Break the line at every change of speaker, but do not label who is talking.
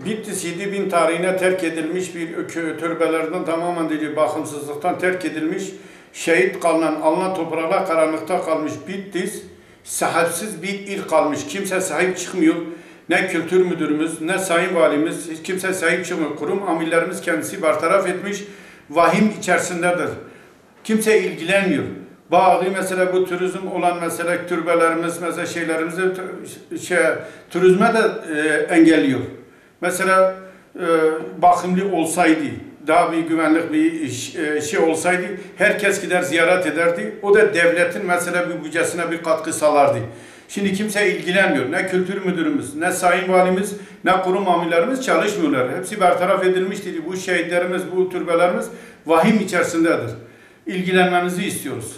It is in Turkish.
Bitlis 7000 tarihine terk edilmiş bir türbelerden tamamen dedi bakımsızlıktan terk edilmiş, şehit kalınan, alınan toprağa karanlıkta kalmış Bitlis, sahipsiz bir il kalmış. Kimse sahip çıkmıyor. Ne kültür müdürümüz, ne sayın valimiz, hiç kimse sahip çıkmıyor. Kurum amirlerimiz kendisi bartaraf etmiş, vahim içerisindedir. Kimse ilgilenmiyor. Bağlı mesela bu turizm olan mesela türbelerimiz, mesela şeylerimizi turizme de engelliyor. Mesela bakımlı olsaydı, daha bir güvenlik bir şey olsaydı, herkes gider ziyaret ederdi. O da devletin mesela bir bütçesine bir katkı sağlardı. Şimdi kimse ilgilenmiyor. Ne kültür müdürümüz, ne sayın valimiz, ne kurum amirlerimiz çalışmıyorlar. Hepsi bertaraf edilmiştir. Bu şehitlerimiz, bu türbelerimiz vahim içerisindedir. İlgilenmenizi istiyoruz.